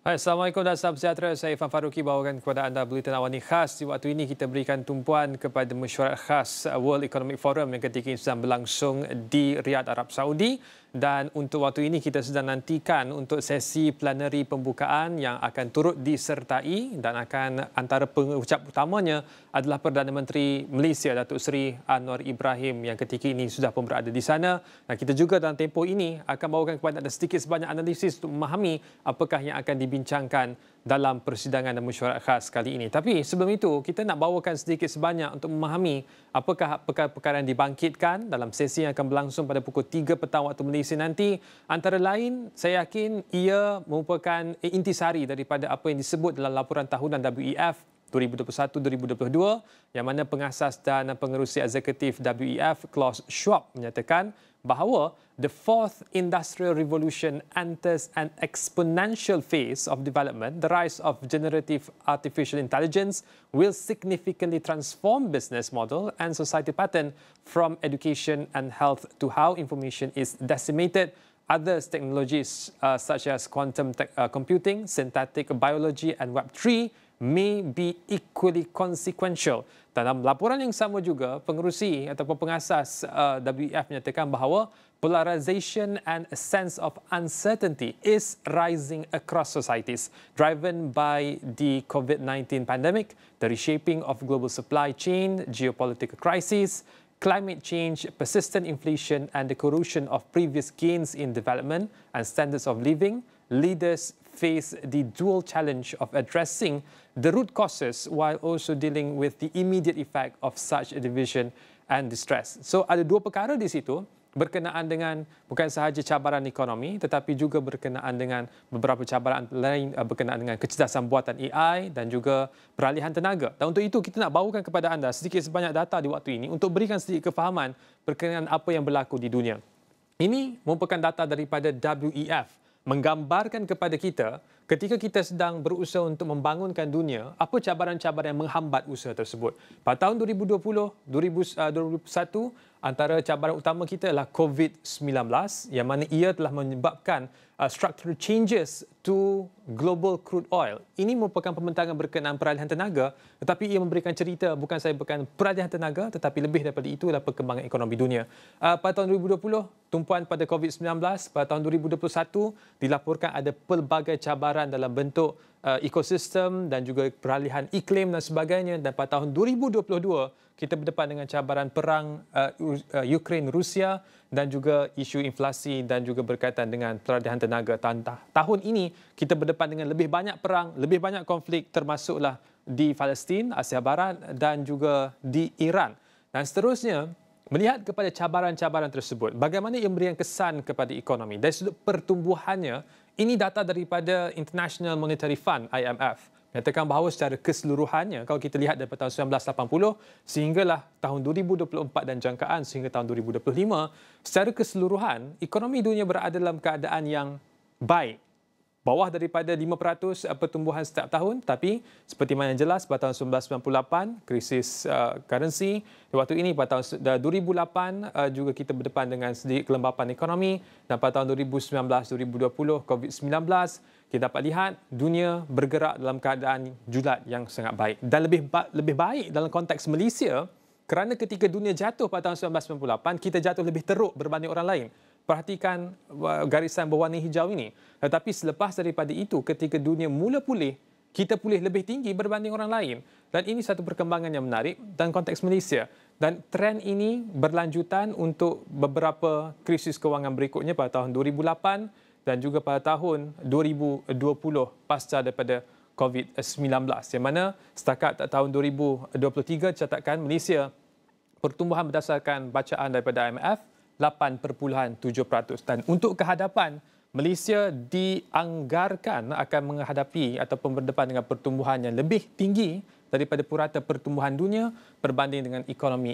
Hai, Assalamualaikum dan salam sejahtera. Saya Irfan Faruqi bawakan kepada anda Buletin Awani Khas. Di waktu ini kita berikan tumpuan kepada mesyuarat khas World Economic Forum yang ketika ini sedang berlangsung di Riyadh, Arab Saudi. Dan untuk waktu ini kita sedang nantikan untuk sesi plenary pembukaan yang akan turut disertai dan akan antara pengucap utamanya adalah Perdana Menteri Malaysia Datuk Seri Anwar Ibrahim yang ketika ini sudah pun berada di sana. Dan kita juga dalam tempoh ini akan bawakan kepada anda sedikit sebanyak analisis untuk memahami apakah yang akan dibincangkan dalam persidangan dan mesyuarat khas kali ini. Tapi sebelum itu, kita nak bawakan sedikit sebanyak untuk memahami apakah perkara-perkara yang dibangkitkan dalam sesi yang akan berlangsung pada pukul 3 petang waktu Malaysia nanti. Antara lain, saya yakin ia merupakan intisari daripada apa yang disebut dalam laporan tahunan WEF 2021-2022 yang mana pengasas dan pengerusi eksekutif WEF Klaus Schwab menyatakan bahawa the fourth industrial revolution enters an exponential phase of development. The rise of generative artificial intelligence will significantly transform business model and society pattern from education and health to how information is disseminated. Other technologies such as quantum computing, synthetic biology and Web3 may be equally consequential. Dalam laporan yang sama juga, pengerusi ataupun pengasas WEF menyatakan bahawa polarization and a sense of uncertainty is rising across societies, driven by the COVID-19 pandemic, the reshaping of global supply chain, geopolitical crises, climate change, persistent inflation, and the corrosion of previous gains in development and standards of living. Leaders face the dual challenge of addressing the root causes while also dealing with the immediate effect of such a division and distress. So ada dua perkara di situ berkenaan dengan bukan sahaja cabaran ekonomi tetapi juga berkenaan dengan beberapa cabaran lain berkenaan dengan kecerdasan buatan AI dan juga peralihan tenaga. Dan untuk itu kita nak bawakan kepada anda sedikit sebanyak data di waktu ini untuk berikan sedikit kefahaman berkenaan apa yang berlaku di dunia. Ini merupakan data daripada WEF menggambarkan kepada kita ketika kita sedang berusaha untuk membangunkan dunia, apa cabaran-cabaran yang menghambat usaha tersebut. Pada tahun 2020, 2021, antara cabaran utama kita adalah COVID-19 yang mana ia telah menyebabkan structural changes to global crude oil. Ini merupakan pembentangan berkenaan peralihan tenaga, tetapi ia memberikan cerita bukan sahaja berkenaan peralihan tenaga tetapi lebih daripada itu adalah perkembangan ekonomi dunia. Pada tahun 2020, tumpuan pada COVID-19, pada tahun 2021 dilaporkan ada pelbagai cabaran dalam bentuk ekosistem dan juga peralihan iklim dan sebagainya, dan pada tahun 2022 kita berdepan dengan cabaran perang Ukraine-Rusia dan juga isu inflasi dan juga berkaitan dengan peralihan tenaga. Tahun ini kita berdepan dengan lebih banyak perang, lebih banyak konflik termasuklah di Palestin, Asia Barat dan juga di Iran. Dan seterusnya, melihat kepada cabaran-cabaran tersebut, bagaimana ia memberikan kesan kepada ekonomi. Dari sudut pertumbuhannya, ini data daripada International Monetary Fund, IMF. Menyatakan bahawa secara keseluruhannya, kalau kita lihat daripada tahun 1980 sehinggalah tahun 2024 dan jangkaan sehingga tahun 2025, secara keseluruhan, ekonomi dunia berada dalam keadaan yang baik. Bawah daripada 5% pertumbuhan setiap tahun, tapi seperti mana yang jelas pada tahun 1998 krisis currency, di waktu ini pada tahun 2008 juga kita berdepan dengan sedikit kelembapan ekonomi, dan pada tahun 2019-2020 COVID-19 kita dapat lihat dunia bergerak dalam keadaan julat yang sangat baik. Dan lebih baik dalam konteks Malaysia kerana ketika dunia jatuh pada tahun 1998 kita jatuh lebih teruk berbanding orang lain. Perhatikan garisan berwarna hijau ini. Tetapi selepas daripada itu, ketika dunia mula pulih, kita pulih lebih tinggi berbanding orang lain. Dan ini satu perkembangan yang menarik dalam konteks Malaysia. Dan trend ini berlanjutan untuk beberapa krisis kewangan berikutnya pada tahun 2008 dan juga pada tahun 2020 pasca daripada COVID-19. Yang mana setakat tahun 2023 dicatatkan Malaysia pertumbuhan berdasarkan bacaan daripada IMF 8.7%. Dan untuk kehadapan, Malaysia dianggarkan akan menghadapi ataupun berdepan dengan pertumbuhan yang lebih tinggi daripada purata pertumbuhan dunia berbanding dengan ekonomi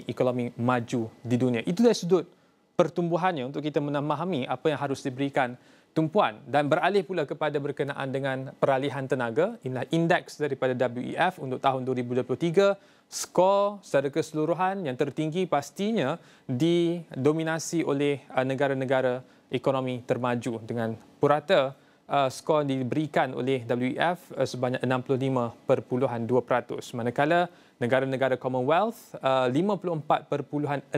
maju di dunia. Itu dari sudut pertumbuhannya untuk kita memahami apa yang harus diberikan tumpuan. Dan beralih pula kepada berkenaan dengan peralihan tenaga, inilah indeks daripada WEF untuk tahun 2023. Skor secara keseluruhan yang tertinggi pastinya didominasi oleh negara-negara ekonomi termaju dengan purata skor diberikan oleh WEF sebanyak 65.2%. Manakala negara-negara Commonwealth 54.6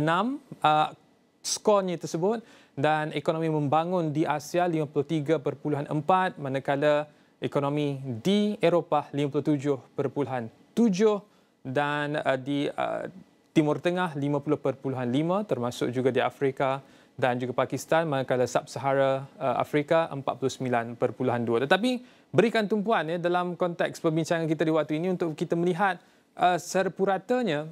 skornya tersebut, dan ekonomi membangun di Asia 53.4, manakala ekonomi di Eropah 57.7, dan di Timur Tengah 50.5, termasuk juga di Afrika dan juga Pakistan, manakala Sub-Sahara Afrika 49.2. Tetapi berikan tumpuan dalam konteks perbincangan kita di waktu ini untuk kita melihat secara puratanya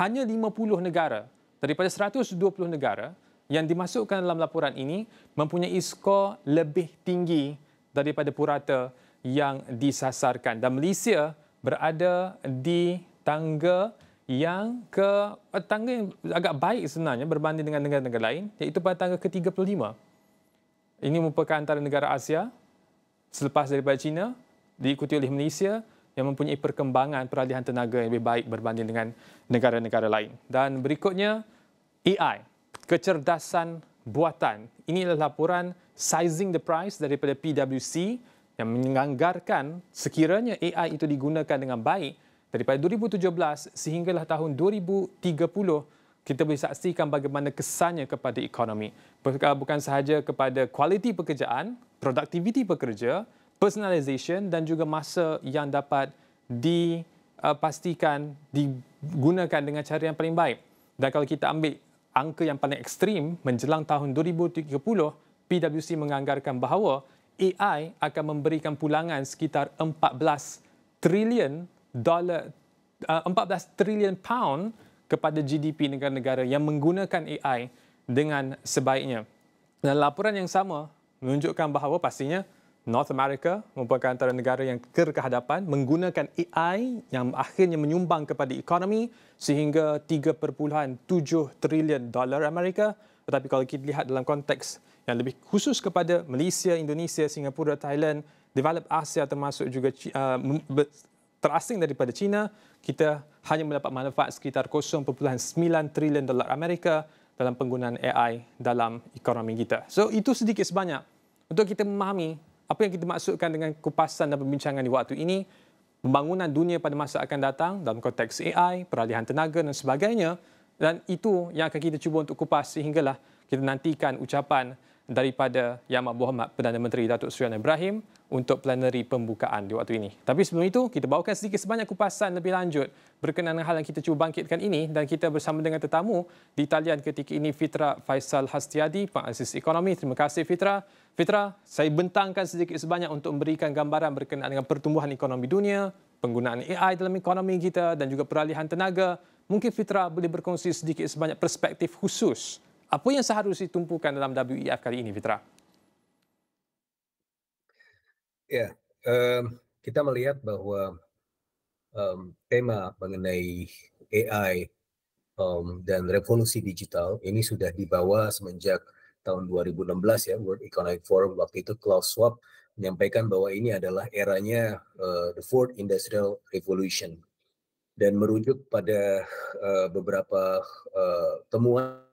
hanya 50 negara daripada 120 negara yang dimasukkan dalam laporan ini mempunyai skor lebih tinggi daripada purata yang disasarkan, dan Malaysia berada di tangga yang agak baik sebenarnya berbanding dengan negara-negara lain, iaitu pada tangga ke-35. Ini merupakan antara negara Asia selepas daripada China, diikuti oleh Malaysia yang mempunyai perkembangan peralihan tenaga yang lebih baik berbanding dengan negara-negara lain. Dan berikutnya, AI, kecerdasan buatan. Ini adalah laporan Sizing the Price daripada PwC yang menganggarkan sekiranya AI itu digunakan dengan baik daripada 2017 sehinggalah tahun 2030, kita boleh saksikan bagaimana kesannya kepada ekonomi. Bukan sahaja kepada kualiti pekerjaan, produktiviti pekerja, personalization dan juga masa yang dapat dipastikan digunakan dengan cara yang paling baik. Dan kalau kita ambil angka yang paling ekstrim menjelang tahun 2030, PwC menganggarkan bahawa AI akan memberikan pulangan sekitar 14 trilion pound kepada GDP negara-negara yang menggunakan AI dengan sebaiknya. Dan laporan yang sama menunjukkan bahawa pastinya North America merupakan antara negara yang kehadapan menggunakan AI yang akhirnya menyumbang kepada ekonomi sehingga 3.7 trilion dolar Amerika. Tetapi kalau kita lihat dalam konteks yang lebih khusus kepada Malaysia, Indonesia, Singapura, Thailand, developed Asia termasuk juga terasing daripada China, kita hanya mendapat manfaat sekitar 0.9 trilion dolar Amerika dalam penggunaan AI dalam ekonomi kita. So itu sedikit sebanyak untuk kita memahami apa yang kita maksudkan dengan kupasan dan perbincangan di waktu ini, pembangunan dunia pada masa akan datang dalam konteks AI, peralihan tenaga dan sebagainya. Dan itu yang akan kita cuba untuk kupas sehinggalah kita nantikan ucapan daripada Yang Amat Berhormat Perdana Menteri Datuk Seri Anwar Ibrahim untuk plenary pembukaan di waktu ini. Tapi sebelum itu, kita bawakan sedikit sebanyak kupasan lebih lanjut berkenaan dengan hal yang kita cuba bangkitkan ini, dan kita bersama dengan tetamu di talian ketika ini Fitra Faisal Hastiadi, Pengasis Ekonomi. Terima kasih Fitra. Fitra, saya bentangkan sedikit sebanyak untuk memberikan gambaran berkenaan dengan pertumbuhan ekonomi dunia, penggunaan AI dalam ekonomi kita dan juga peralihan tenaga. Mungkin Fitra boleh berkongsi sedikit sebanyak perspektif khusus apa yang seharusnya ditumpukan dalam WEF kali ini, Fitra? Ya, kita melihat bahwa tema mengenai AI dan revolusi digital ini sudah dibawa semenjak tahun 2016 ya, World Economic Forum. Waktu itu Klaus Schwab menyampaikan bahwa ini adalah eranya the Fourth Industrial Revolution, dan merujuk pada beberapa temuan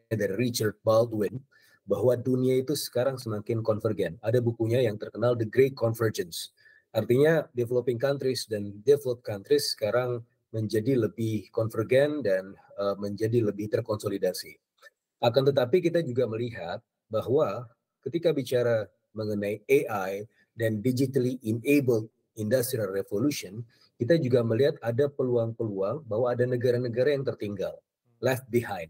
dari Richard Baldwin bahwa dunia itu sekarang semakin konvergen. Ada bukunya yang terkenal The Great Convergence. Artinya developing countries dan developed countries sekarang menjadi lebih konvergen dan menjadi lebih terkonsolidasi. Akan tetapi kita juga melihat bahwa ketika bicara mengenai AI dan digitally enabled industrial revolution, kita juga melihat ada peluang-peluang bahwa ada negara-negara yang tertinggal, left behind.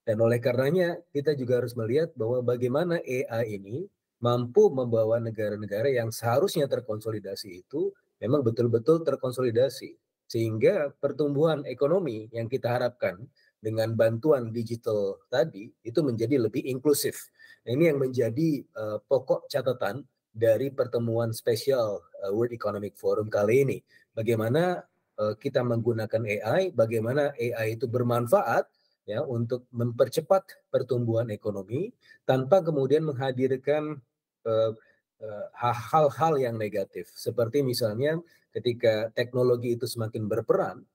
Dan oleh karenanya kita juga harus melihat bahwa bagaimana AI ini mampu membawa negara-negara yang seharusnya terkonsolidasi itu memang betul-betul terkonsolidasi. Sehingga pertumbuhan ekonomi yang kita harapkan dengan bantuan digital tadi itu menjadi lebih inklusif. Ini yang menjadi pokok catatan dari pertemuan spesial World Economic Forum kali ini. Bagaimana kita menggunakan AI, bagaimana AI itu bermanfaat ya untuk mempercepat pertumbuhan ekonomi tanpa kemudian menghadirkan hal-hal yang negatif. Seperti misalnya ketika teknologi itu semakin berperan,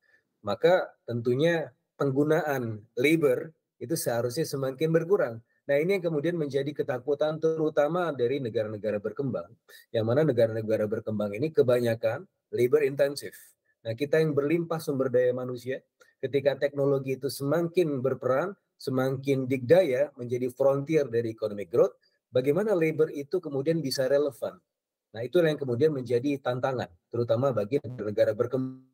maka tentunya penggunaan labor itu seharusnya semakin berkurang. Nah, ini yang kemudian menjadi ketakutan terutama dari negara-negara berkembang, yang mana negara-negara berkembang ini kebanyakan labor intensif. Nah, kita yang berlimpah sumber daya manusia, ketika teknologi itu semakin berperan, semakin dikdaya menjadi frontier dari economic growth, bagaimana labor itu kemudian bisa relevan. Nah, itulah yang kemudian menjadi tantangan, terutama bagi negara-negara berkembang.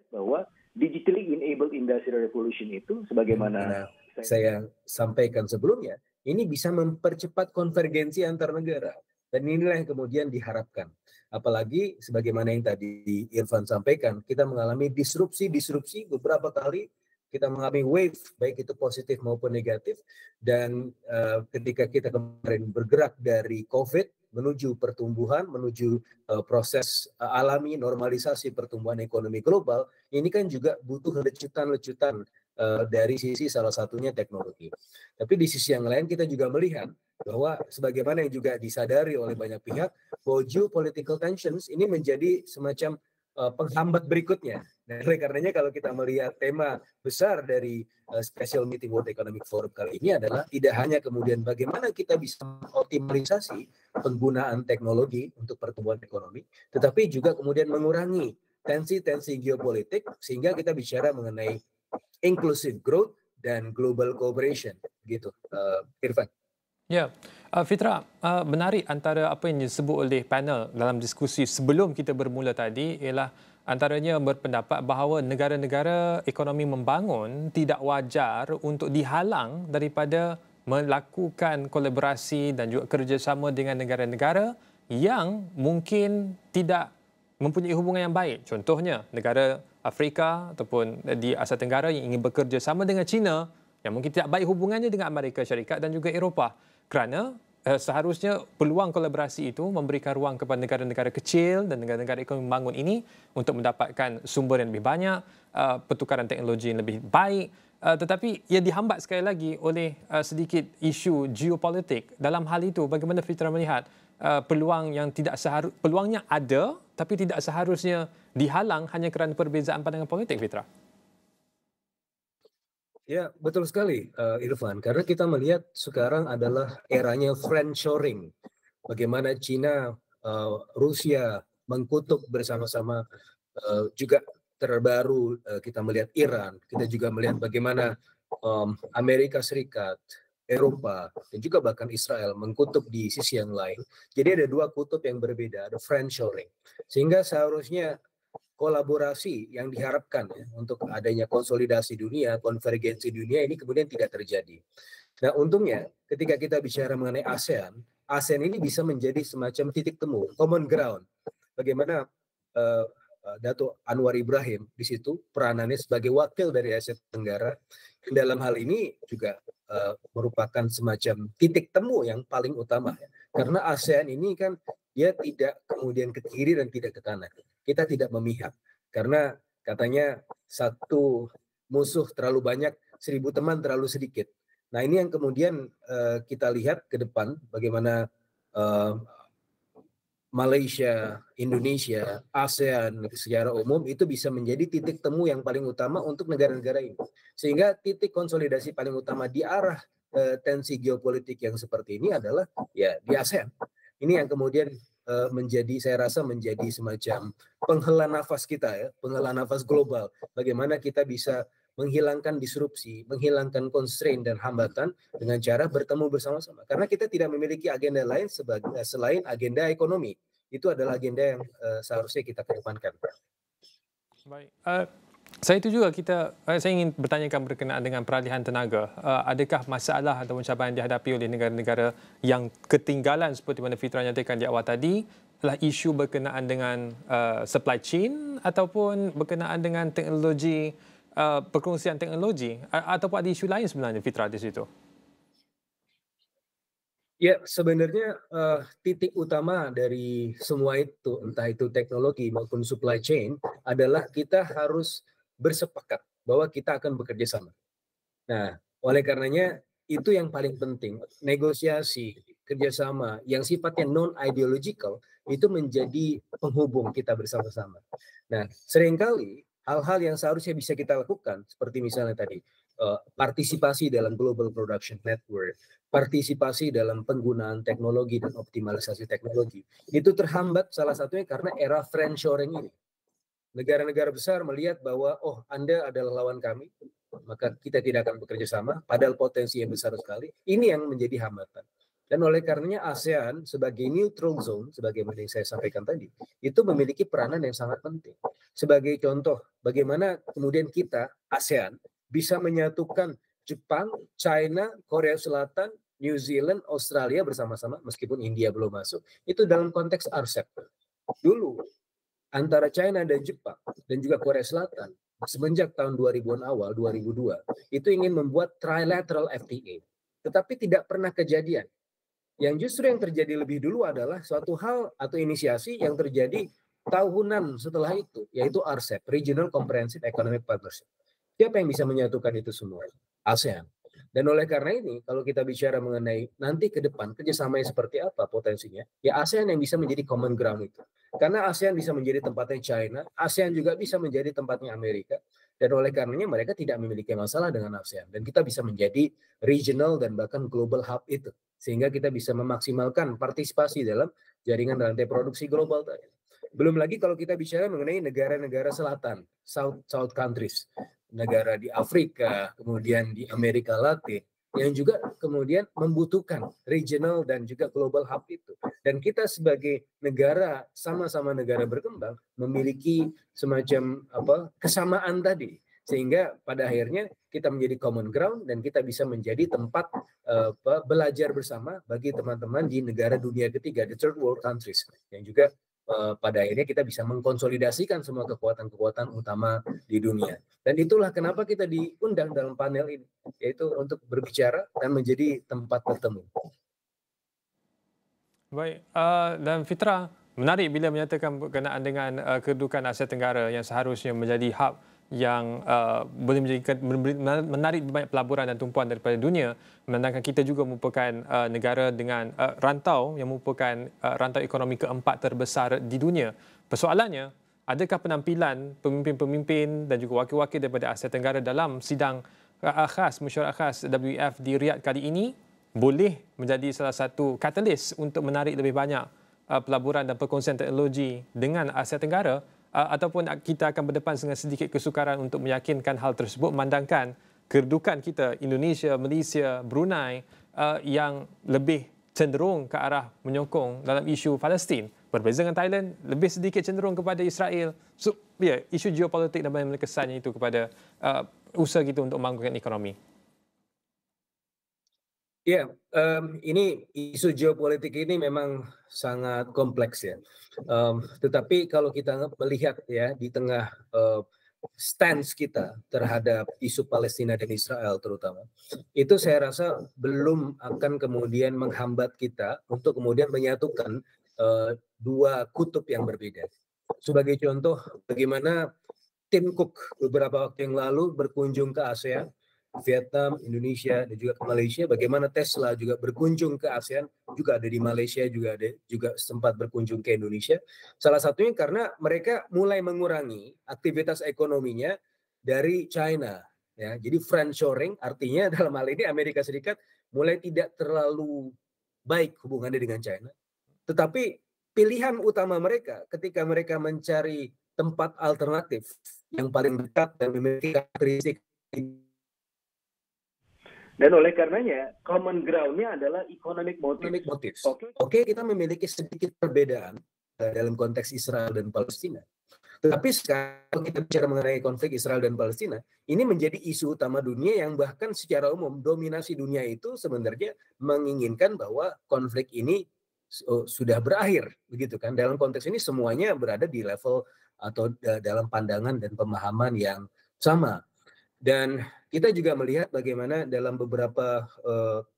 Bahwa digitally enabled industrial revolution itu sebagaimana saya sampaikan sebelumnya, ini bisa mempercepat konvergensi antar negara. Dan inilah yang kemudian diharapkan. Apalagi sebagaimana yang tadi Irfan sampaikan, kita mengalami disrupsi beberapa kali, kita mengalami wave, baik itu positif maupun negatif. Dan ketika kita kemarin bergerak dari COVID menuju pertumbuhan, menuju proses alami normalisasi pertumbuhan ekonomi global, ini kan juga butuh lecutan-lecutan dari sisi salah satunya teknologi. Tapi di sisi yang lain kita juga melihat bahwa sebagaimana yang juga disadari oleh banyak pihak, bahwa geopolitical tensions ini menjadi semacam penghambat berikutnya. Nah, oleh karenanya kalau kita melihat tema besar dari Special Meeting World Economic Forum kali ini adalah tidak hanya kemudian bagaimana kita bisa optimalisasi penggunaan teknologi untuk pertumbuhan ekonomi, tetapi juga kemudian mengurangi tensi-tensi geopolitik sehingga kita bicara mengenai inclusive growth dan global cooperation, gitu, Irfan. Ya, Fitra, menarik antara apa yang disebut oleh panel dalam diskusi sebelum kita bermula tadi ialah antaranya berpendapat bahawa negara-negara ekonomi membangun tidak wajar untuk dihalang daripada melakukan kolaborasi dan juga kerjasama dengan negara-negara yang mungkin tidak mempunyai hubungan yang baik. Contohnya, negara Afrika ataupun di Asia Tenggara yang ingin bekerja sama dengan China yang mungkin tidak baik hubungannya dengan Amerika Syarikat dan juga Eropah. Kerana seharusnya peluang kolaborasi itu memberikan ruang kepada negara-negara kecil dan negara-negara ekonomi membangun ini untuk mendapatkan sumber yang lebih banyak, pertukaran teknologi yang lebih baik. Tetapi ia dihambat sekali lagi oleh sedikit isu geopolitik. Dalam hal itu, bagaimana Fitra melihat peluangnya ada tapi tidak seharusnya dihalang hanya kerana perbezaan pandangan politik, Fitra? Ya, betul sekali, Irfan. Karena kita melihat sekarang adalah eranya friendshoring. Bagaimana China, Rusia mengkutuk bersama-sama, juga terbaru kita melihat Iran, kita juga melihat bagaimana Amerika Serikat, Eropa, dan juga bahkan Israel mengkutuk di sisi yang lain. Jadi ada dua kutub yang berbeda, ada friendshoring. Sehingga seharusnya kolaborasi yang diharapkan ya, untuk adanya konsolidasi dunia, konvergensi dunia ini kemudian tidak terjadi. Nah, untungnya ketika kita bicara mengenai ASEAN, ASEAN ini bisa menjadi semacam titik temu, common ground. Bagaimana Dato' Anwar Ibrahim di situ peranannya sebagai wakil dari Asia Tenggara dalam hal ini juga merupakan semacam titik temu yang paling utama. Karena ASEAN ini kan dia tidak kemudian ke kiri dan tidak ke kanan. Kita tidak memihak. Karena katanya satu musuh terlalu banyak, 1000 teman terlalu sedikit. Nah, ini yang kemudian kita lihat ke depan bagaimana Malaysia, Indonesia, ASEAN secara umum itu bisa menjadi titik temu yang paling utama untuk negara-negara ini. Sehingga titik konsolidasi paling utama di arah tensi geopolitik yang seperti ini adalah ya di ASEAN. Ini yang kemudian menjadi, saya rasa menjadi semacam penghela nafas kita ya, penghela nafas global. Bagaimana kita bisa menghilangkan disrupsi, menghilangkan constraint dan hambatan dengan cara bertemu bersama-sama. Karena kita tidak memiliki agenda lain selain agenda ekonomi. Itu adalah agenda yang seharusnya kita kedepankan. Baik. Saya itu juga saya ingin bertanyakan berkenaan dengan peralihan tenaga. Adakah masalah atau cabaran yang dihadapi oleh negara-negara yang ketinggalan seperti mana Fitra nyatakan di awal tadi adalah isu berkenaan dengan supply chain ataupun berkenaan dengan teknologi, perkongsian teknologi, ataupun ada isu lain sebenarnya, Fitra, di situ? Ya, sebenarnya titik utama dari semua itu, entah itu teknologi maupun supply chain, adalah kita harus bersepakat bahwa kita akan bekerja sama. Nah, oleh karenanya itu yang paling penting, negosiasi, kerjasama yang sifatnya non-ideological itu menjadi penghubung kita bersama-sama. Nah, seringkali hal-hal yang seharusnya bisa kita lakukan, seperti misalnya tadi, partisipasi dalam global production network, partisipasi dalam penggunaan teknologi dan optimalisasi teknologi, itu terhambat salah satunya karena era friendshoring ini. Negara-negara besar melihat bahwa, oh Anda adalah lawan kami, maka kita tidak akan bekerja sama, padahal potensi yang besar sekali. Ini yang menjadi hambatan. Dan oleh karenanya ASEAN sebagai neutral zone, sebagaimana yang saya sampaikan tadi, itu memiliki peranan yang sangat penting. Sebagai contoh, bagaimana kemudian kita, ASEAN, bisa menyatukan Jepang, China, Korea Selatan, New Zealand, Australia bersama-sama, meskipun India belum masuk, itu dalam konteks RCEP. Dulu, antara China dan Jepang, dan juga Korea Selatan, semenjak tahun 2000-an awal, 2002, itu ingin membuat trilateral FTA. Tetapi tidak pernah kejadian. Yang justru yang terjadi lebih dulu adalah suatu hal atau inisiasi yang terjadi tahunan setelah itu, yaitu RCEP, Regional Comprehensive Economic Partnership. Siapa yang bisa menyatukan itu semua? ASEAN. Dan oleh karena ini, kalau kita bicara mengenai nanti ke depan kerjasamanya seperti apa potensinya, ya ASEAN yang bisa menjadi common ground itu. Karena ASEAN bisa menjadi tempatnya China, ASEAN juga bisa menjadi tempatnya Amerika, dan oleh karenanya mereka tidak memiliki masalah dengan ASEAN. Dan kita bisa menjadi regional dan bahkan global hub itu. Sehingga kita bisa memaksimalkan partisipasi dalam jaringan rantai produksi global tadi. Belum lagi kalau kita bicara mengenai negara-negara selatan, South countries, negara di Afrika, kemudian di Amerika Latin, yang juga kemudian membutuhkan regional dan juga global hub itu. Dan kita sebagai negara, sama-sama negara berkembang, memiliki semacam kesamaan tadi. Sehingga pada akhirnya kita menjadi common ground dan kita bisa menjadi tempat belajar bersama bagi teman-teman di negara dunia ketiga, the third world countries, yang juga pada akhirnya kita bisa mengkonsolidasikan semua kekuatan-kekuatan utama di dunia. Dan itulah kenapa kita diundang dalam panel ini, yaitu untuk berbicara dan menjadi tempat bertemu. Baik, dan Fitra, menarik bila menyatakan berkenaan dengan kedudukan Asia Tenggara yang seharusnya menjadi hub yang boleh menarik banyak pelaburan dan tumpuan daripada dunia, menandangkan kita juga merupakan negara dengan rantau yang merupakan rantau ekonomi keempat terbesar di dunia. Persoalannya, adakah penampilan pemimpin-pemimpin dan juga wakil-wakil daripada Asia Tenggara dalam sidang khas, mesyuarat khas WEF di Riyadh kali ini boleh menjadi salah satu katalis untuk menarik lebih banyak pelaburan dan perkongsian teknologi dengan Asia Tenggara, ataupun kita akan berdepan dengan sedikit kesukaran untuk meyakinkan hal tersebut, memandangkan kedudukan kita Indonesia, Malaysia, Brunei yang lebih cenderung ke arah menyokong dalam isu Palestin. Berbeza dengan Thailand, lebih sedikit cenderung kepada Israel. So, isu geopolitik dan bagaimana kesannya itu kepada usaha kita untuk membangunkan ekonomi. Ya, ini isu geopolitik ini memang sangat kompleks ya. Tetapi kalau kita melihat ya di tengah stance kita terhadap isu Palestina dan Israel terutama, itu saya rasa belum akan kemudian menghambat kita untuk kemudian menyatukan dua kutub yang berbeda. Sebagai contoh, bagaimana Tim Cook beberapa waktu yang lalu berkunjung ke ASEAN, Vietnam, Indonesia, dan juga ke Malaysia. Bagaimana Tesla juga berkunjung ke ASEAN, juga ada di Malaysia, juga sempat berkunjung ke Indonesia. Salah satunya karena mereka mulai mengurangi aktivitas ekonominya dari China. Ya, jadi friendshoring artinya dalam hal ini Amerika Serikat mulai tidak terlalu baik hubungannya dengan China. Tetapi pilihan utama mereka ketika mereka mencari tempat alternatif yang paling dekat dan memiliki karakteristik. Dan oleh karenanya, common ground-nya adalah economic motives. Oke, kita memiliki sedikit perbedaan dalam konteks Israel dan Palestina. Tetapi sekarang kita bicara mengenai konflik Israel dan Palestina, ini menjadi isu utama dunia yang bahkan secara umum dominasi dunia itu sebenarnya menginginkan bahwa konflik ini sudah berakhir, begitu kan? Dalam konteks ini semuanya berada di level atau dalam pandangan dan pemahaman yang sama. Dan kita juga melihat bagaimana dalam beberapa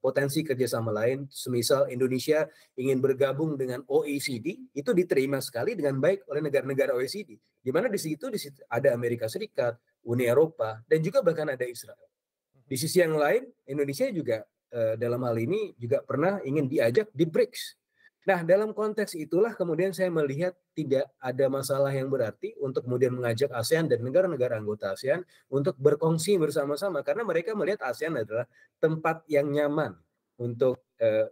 potensi kerjasama lain, semisal Indonesia ingin bergabung dengan OECD, itu diterima sekali dengan baik oleh negara-negara OECD. Di mana di situ ada Amerika Serikat, Uni Eropa, dan juga bahkan ada Israel. Di sisi yang lain, Indonesia juga dalam hal ini juga pernah ingin diajak di BRICS. Nah, dalam konteks itulah kemudian saya melihat tidak ada masalah yang berarti untuk kemudian mengajak ASEAN dan negara-negara anggota ASEAN untuk berkongsi bersama-sama karena mereka melihat ASEAN adalah tempat yang nyaman untuk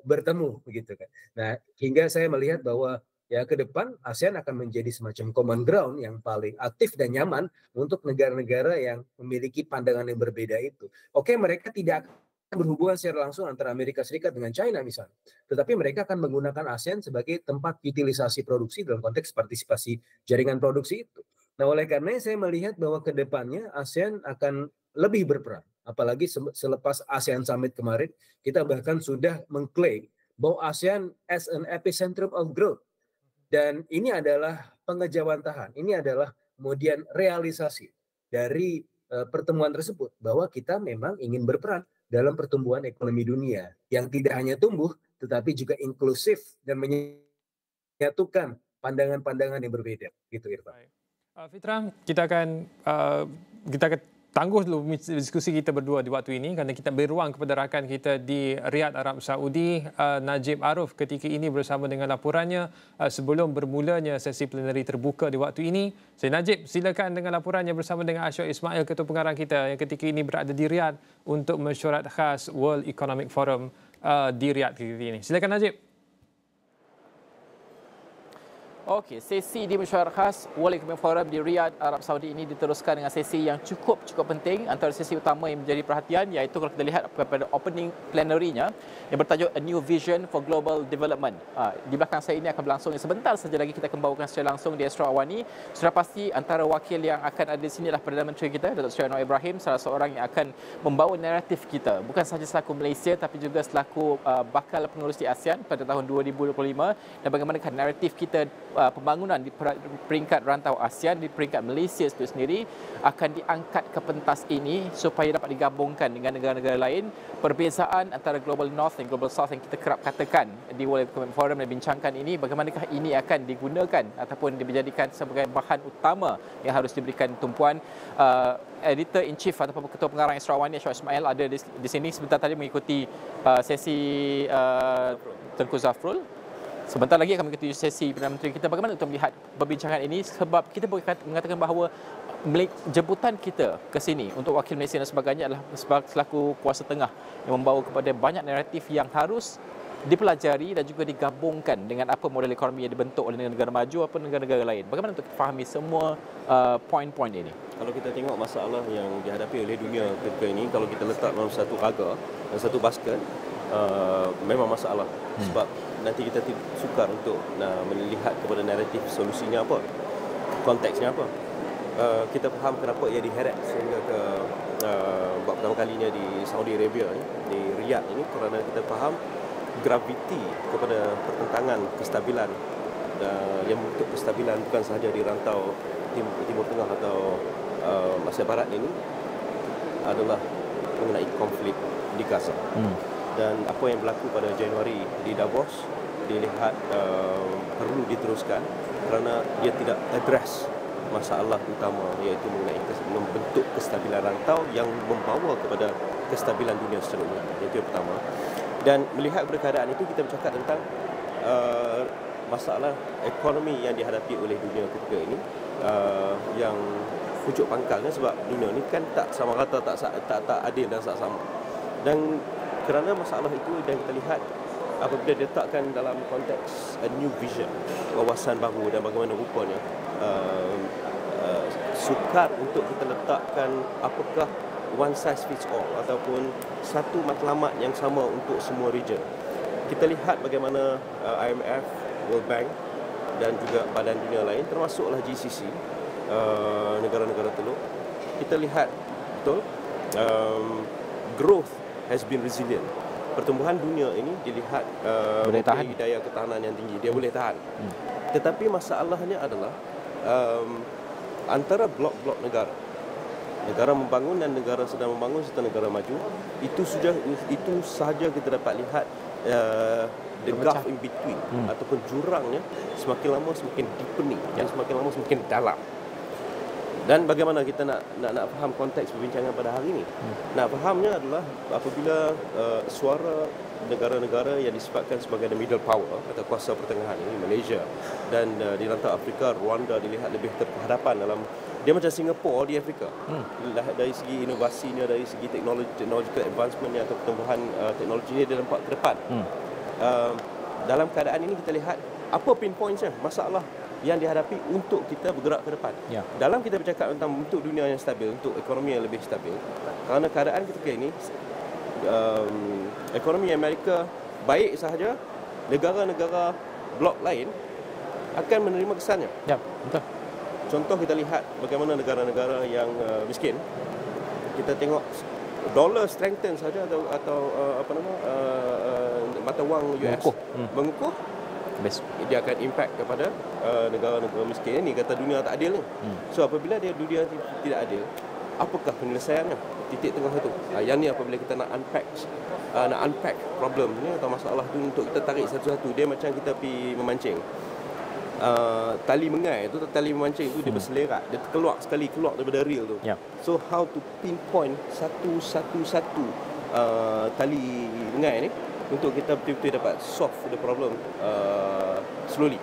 bertemu begitu kan. Nah, hingga saya melihat bahwa ya ke depan ASEAN akan menjadi semacam common ground yang paling aktif dan nyaman untuk negara-negara yang memiliki pandangan yang berbeda itu. Oke, mereka tidak berhubungan secara langsung antara Amerika Serikat dengan China misalnya. Tetapi mereka akan menggunakan ASEAN sebagai tempat utilisasi produksi dalam konteks partisipasi jaringan produksi itu. Nah, oleh karena saya melihat bahwa ke depannya ASEAN akan lebih berperan. Apalagi selepas ASEAN Summit kemarin, kita bahkan sudah mengklaim bahwa ASEAN as an epicentrum of growth. Dan ini adalah pengejawantahan, ini adalah kemudian realisasi dari pertemuan tersebut bahwa kita memang ingin berperan dalam pertumbuhan ekonomi dunia yang tidak hanya tumbuh tetapi juga inklusif dan menyatukan pandangan-pandangan yang berbeda gitu Irfan. Fitra, kita akan tangguh dulu diskusi kita berdua di waktu ini kerana kita beri ruang kepada rakan kita di Riyadh, Arab Saudi, Najib Aruf ketika ini bersama dengan laporannya sebelum bermulanya sesi plenary terbuka di waktu ini. Saya Najib, silakan dengan laporannya bersama dengan Ashok Ismail, Ketua Pengarah kita yang ketika ini berada di Riyadh untuk mesyuarat khas World Economic Forum di Riyadh ketika ini. Silakan Najib. Okey, sesi di mesyuarat khas World Economic Forum di Riyadh, Arab Saudi ini diteruskan dengan sesi yang cukup penting. Antara sesi utama yang menjadi perhatian iaitu kalau kita lihat pada opening plenary-nya yang bertajuk A New Vision for Global Development. Di belakang saya ini akan berlangsung sebentar saja lagi kita akan bawakan secara langsung di Astro Awani. Sudah pasti antara wakil yang akan ada di sini adalah Perdana Menteri kita, Datuk Seri Anwar Ibrahim, salah seorang yang akan membawa naratif kita bukan sahaja selaku Malaysia tapi juga selaku bakal pengurusi ASEAN pada tahun 2025 dan bagaimanakah naratif kita pembangunan di peringkat rantau ASEAN, di peringkat Malaysia itu sendiri akan diangkat ke pentas ini supaya dapat digabungkan dengan negara-negara lain. Perbezaan antara Global North dan Global South yang kita kerap katakan di World Economic Forum dan bincangkan ini, bagaimanakah ini akan digunakan ataupun dijadikan sebagai bahan utama yang harus diberikan tumpuan. Editor-in-Chief ataupun Ketua Pengarah Astro Awani, Ashok Ismail, ada di sini sebentar tadi mengikuti sesi Tengku Zafrul. Sebentar lagi akan mengikuti sesi Perdana Menteri kita. Bagaimana untuk melihat perbincangan ini sebab kita boleh mengatakan bahawa jemputan kita ke sini untuk wakil Malaysia dan sebagainya adalah selaku kuasa tengah yang membawa kepada banyak naratif yang harus dipelajari dan juga digabungkan dengan apa model ekonomi yang dibentuk oleh negara maju atau negara-negara lain. Bagaimana untuk fahami semua poin-poin ini? Kalau kita tengok masalah yang dihadapi oleh dunia ketika ini, kalau kita letak dalam satu raga dan satu basket, memang masalah. Sebab nanti kita sukar untuk melihat kepada naratif solusinya apa, konteksnya apa. Kita faham kenapa ia diheret sehingga ke buat pertama kalinya di Saudi Arabia ni, di Riyadh ini, kerana kita faham graviti kepada pertentangan kestabilan yang membentuk kestabilan bukan sahaja di rantau Timur Tengah atau Asia Barat ini adalah mengenai konflik di Gaza. Dan apa yang berlaku pada Januari di Davos dilihat perlu diteruskan kerana dia tidak address masalah utama iaitu mengenai membentuk kestabilan rantau yang membawa kepada kestabilan dunia secara umum. Itu yang pertama. Dan melihat keadaan itu kita bercakap tentang masalah ekonomi yang dihadapi oleh dunia ketika ini yang pucuk pangkalnya sebab dunia ini kan tak sama rata, tak adil dan tak sama. Dan kerana masalah itu dan kita lihat apabila diletakkan dalam konteks a new vision, wawasan baru dan bagaimana rupanya sukar untuk kita letakkan apakah one size fits all ataupun satu matlamat yang sama untuk semua region. Kita lihat bagaimana IMF, World Bank dan juga badan dunia lain termasuklah GCC, negara-negara teluk, kita lihat betul growth has been resilient. Pertumbuhan dunia ini dilihat memiliki daya ketahanan yang tinggi, dia boleh tahan. Tetapi masalahnya adalah antara blok-blok negara membangun dan negara sedang membangun serta negara maju, itu sahaja kita dapat lihat the gulf in between ataupun jurangnya semakin lama semakin deepening dan semakin lama semakin dalam. Dan bagaimana kita nak faham konteks perbincangan pada hari ini? Nak fahamnya adalah apabila suara negara-negara yang disifatkan sebagai the middle power atau kuasa pertengahan ini, Malaysia dan di rantau Afrika, Rwanda dilihat lebih terhadapan dalam, dia macam Singapura di Afrika. Dari segi inovasinya, dari segi technological advancementnya atau pertumbuhan teknologinya, dia nampak ke depan. Dalam keadaan ini kita lihat apa pinpointnya, masalah yang dihadapi untuk kita bergerak ke depan. Dalam kita bercakap tentang untuk dunia yang stabil, untuk ekonomi yang lebih stabil, kerana keadaan ketika ini ekonomi Amerika baik sahaja, negara-negara blok lain akan menerima kesannya. Ya, betul. Contoh kita lihat bagaimana negara-negara yang miskin, kita tengok dolar strengthen saja atau mata wang US mengukuh, dia akan impact kepada negara-negara miskin ini, kata dunia tak adil ni. So apabila dunia tidak adil, apakah penyelesaiannya? Titik tengah itu. Yang ni apabila kita nak unpack problem ni atau masalah tu untuk kita tarik satu-satu, dia macam kita pergi memancing. Tali mengai tu, tali memancing tu dia berselerak, dia keluar daripada reel tu. So how to pinpoint satu tali mengai ni untuk kita betul-betul dapat solve the problem slowly.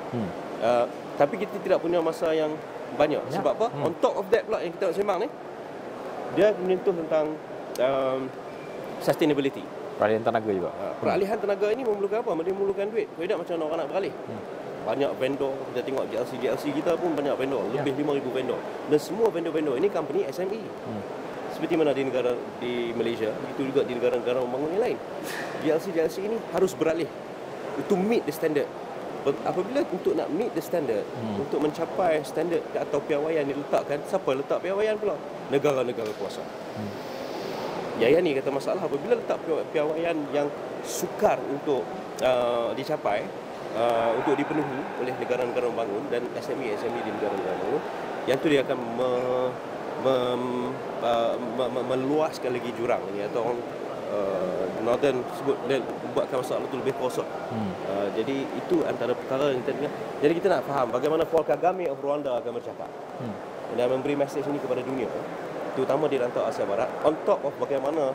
Tapi kita tidak punya masa yang banyak. Sebab apa? On top of that pula yang kita nak sembang ni, dia menyentuh tentang sustainability. Peralihan tenaga juga. Peralihan tenaga ini memerlukan apa? Dia memerlukan duit. Kalau tidak, macam orang nak beralih. Banyak vendor, kita tengok GLC kita pun banyak vendor, lebih 5,000 vendor. Dan semua vendor-vendor ini company SME. Seperti mana di Malaysia, itu juga di negara-negara membangun yang lain. GLC ini harus beralih to meet the standard. Apabila untuk nak meet the standard, untuk mencapai standard atau piawaian diletakkan, siapa letak piawaian pula? Negara-negara kuasa. Yang ni kata masalah, apabila letak piawaian yang sukar untuk dicapai, untuk dipenuhi oleh negara-negara membangun dan SME di negara-negara membangun, yang tu dia akan meluaskan lagi jurang ini, atau Northern sebut dia buatkan masalah itu lebih kosong. Jadi itu antara perkara yang kita dengar. Jadi kita nak faham bagaimana Paul Kagame of Rwanda akan bercakap dan memberi mesej ini kepada dunia, terutama di rantau Asia Barat, on top of bagaimana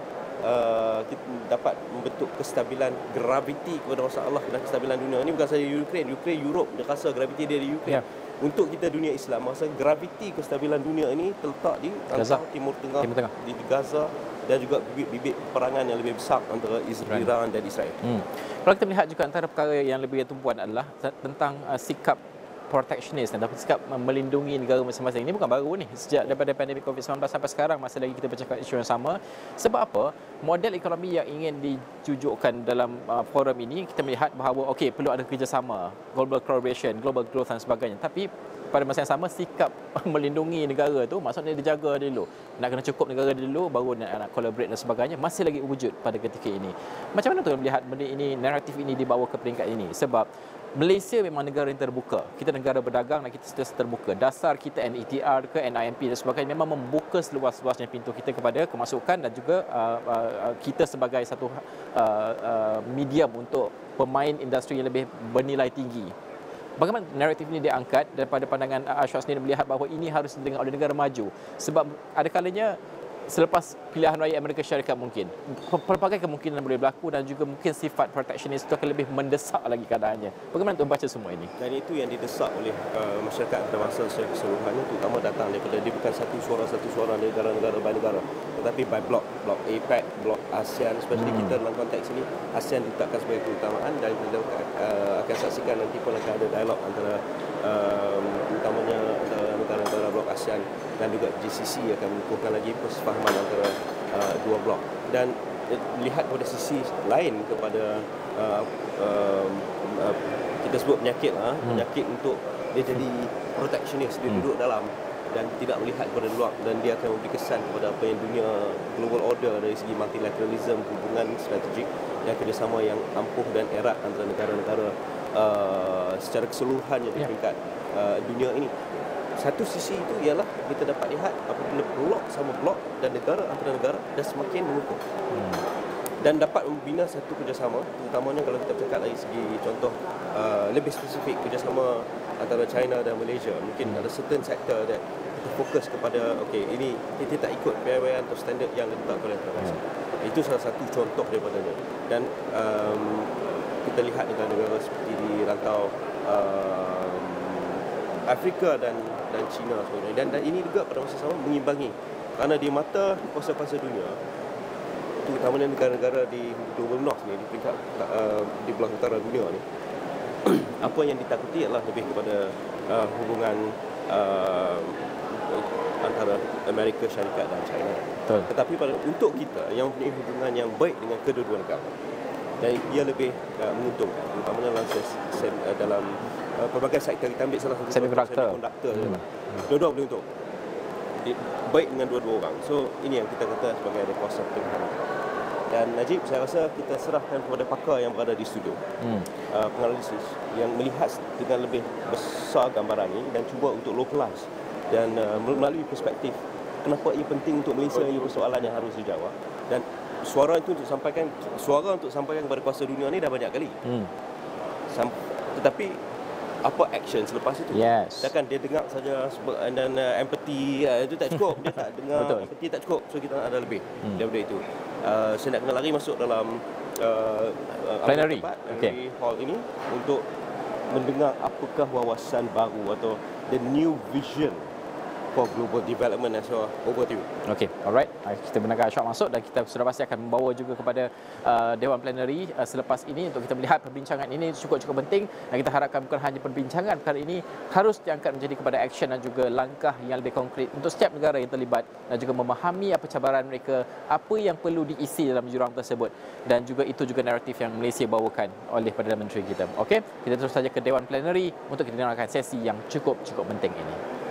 kita dapat membentuk kestabilan graviti kepada masalah dan kestabilan dunia. Ini bukan saja Ukraine, Europe dia rasa graviti dia di Ukraine. Untuk kita dunia Islam, masa graviti kestabilan dunia ini terletak di Gaza, Timur Tengah, di Gaza, dan juga bibit perangan yang lebih besar antara Iran dan Israel. Kalau kita melihat juga antara perkara yang lebih tumpuan adalah tentang sikap protectionist dan sikap melindungi negara masing-masing. Ini bukan baru ni. Sejak daripada pandemik COVID-19 sampai sekarang masih lagi kita bercakap isu yang sama. Sebab apa? Model ekonomi yang ingin dijujukkan dalam forum ini, kita melihat bahawa okey, perlu ada kerjasama, global collaboration, global growth dan sebagainya. Tapi pada masa yang sama, sikap melindungi negara tu maksudnya dijaga dulu. Nak kena cukup negara dulu baru nak collaborate dan sebagainya, masih lagi wujud pada ketika ini. Macam mana tuan melihat benda ini, naratif ini dibawa ke peringkat ini? Sebab Malaysia memang negara yang terbuka. Kita negara berdagang dan kita sentiasa terbuka. Dasar kita NETR ke NIMP dan sebagainya memang membuka seluas-luasnya pintu kita kepada kemasukan dan juga kita sebagai satu medium untuk pemain industri yang lebih bernilai tinggi. Bagaimana naratif ini diangkat daripada pandangan Ashraf sendiri melihat bahawa ini harus didengar oleh negara maju? Sebab ada kalanya selepas pilihan raya Amerika Syarikat mungkin pelbagai kemungkinan boleh berlaku dan juga mungkin sifat protectionist itu akan lebih mendesak lagi keadaannya. Bagaimana tuan baca semua ini? Dan itu yang didesak oleh masyarakat antarabangsa secara keseluruhannya, terutama datang daripada dia bukan satu suara negara-negara by negara, tetapi by blok APEC, blok ASEAN, especially kita dalam konteks ini ASEAN ditetapkan sebagai keutamaan dan kita akan saksikan nanti pun akan ada dialog antara utamanya negara-negara blok ASEAN dan juga GCC akan mengukuhkan lagi persefahaman antara dua blok. Dan lihat pada sisi lain kepada kita sebut penyakit untuk dia jadi protectionist, dia duduk dalam dan tidak melihat kepada luar, dan dia akan memberi kesan kepada apa yang dunia global order dari segi multilateralism, hubungan strategik dan kerjasama yang ampuh dan erat antara negara-negara secara keseluruhannya di peringkat dunia ini. Satu sisi itu ialah kita dapat lihat apabila blok sama blok dan negara antara negara dah semakin mengukuh dan dapat membina satu kerjasama, terutamanya kalau kita bercakap dari segi contoh lebih spesifik kerjasama antara China dan Malaysia. Mungkin ada certain sector that kita fokus kepada ini kita tak ikut piawaian atau standard yang ditetapkan oleh antarabangsa. Itu salah satu contoh daripadanya. Dan kita lihat negara-negara seperti di rantau Afrika dan China sebenarnya. Dan ini juga pada masa sama mengimbangi. Kerana di mata kuasa-kuasa dunia, terutamanya negara-negara di Global North ni, di peringkat di belah utara dunia ni, apa yang ditakuti adalah lebih kepada hubungan antara Amerika Syarikat dan China. Betul. Tetapi untuk kita yang mempunyai hubungan yang baik dengan kedua-dua negara, dan ia lebih menguntungkan, terutamanya dalam pelbagai sektor. Kita ambil salah satu semiconductor. Dua-dua boleh untung. Baik dengan dua-dua orang. So ini yang kita kata sebagai ada kuasa pertahanan. Dan Najib, saya rasa kita serahkan kepada pakar yang berada di studio, penganalisis yang melihat dengan lebih besar gambaran ini dan cuba untuk localize dan melalui perspektif kenapa ia penting untuk Malaysia, ini persoalan yang harus dijawab. Dan suara untuk sampaikan kepada kuasa dunia ni dah banyak kali. Tetapi apa action selepas itu? Yes. Takkan dia dengar saja dan empathy itu tak cukup. Dia tak dengar. Betul. Empathy tak cukup. So kita nak ada lebih daripada itu. Saya nak kena lari masuk dalam plenary hall ini untuk mendengar apakah wawasan baru atau the new vision for global development as well. Over to you. Okey, alright. Kita benarkan Ashok masuk dan kita sudah pasti akan membawa juga kepada Dewan Plenary selepas ini untuk kita melihat perbincangan ini cukup penting dan kita harapkan bukan hanya perbincangan perkara ini harus diangkat menjadi kepada action dan juga langkah yang lebih konkret untuk setiap negara yang terlibat dan juga memahami apa cabaran mereka, apa yang perlu diisi dalam jurang tersebut dan juga itu juga naratif yang Malaysia bawakan oleh Perdana Menteri kita. Okey, kita terus saja ke Dewan Plenary untuk kita dengarkan sesi yang cukup penting ini.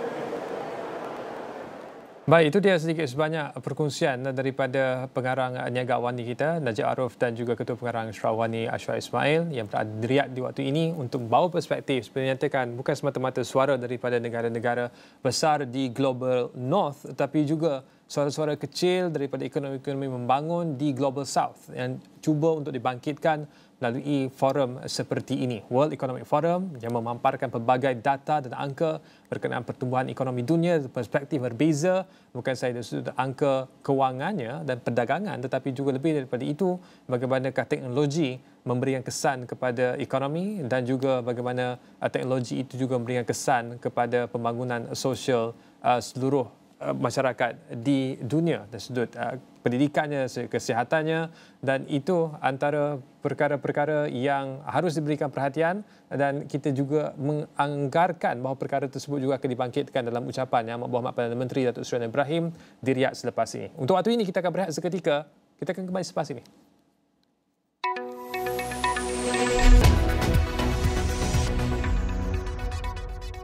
Baik, itu dia sedikit sebanyak perkongsian daripada pengarang Niaga Awani kita, Najib Aruf, dan juga Ketua Pengarang Syarah Ashraw Ismail yang berada di Riyadh di waktu ini untuk membawa perspektif sebenarnya menyatakan bukan semata-mata suara daripada negara-negara besar di Global North tetapi juga suara-suara kecil daripada ekonomi-ekonomi membangun di Global South yang cuba untuk dibangkitkan melalui forum seperti ini. World Economic Forum yang memamparkan pelbagai data dan angka berkenaan pertumbuhan ekonomi dunia, perspektif berbeza, bukan sahaja dari sudut angka kewangannya dan perdagangan tetapi juga lebih daripada itu bagaimanakah teknologi memberikan kesan kepada ekonomi dan juga bagaimana teknologi itu juga memberikan kesan kepada pembangunan sosial seluruh masyarakat di dunia dari sudut pendidikannya, kesehatannya, dan itu antara perkara-perkara yang harus diberikan perhatian dan kita juga menganggarkan bahawa perkara tersebut juga akan dibangkitkan dalam ucapan Yang Amat Berhormat Perdana Menteri Datuk Seri Anwar Ibrahim di Riyadh selepas ini. Untuk waktu ini kita akan berehat seketika, kita akan kembali selepas ini.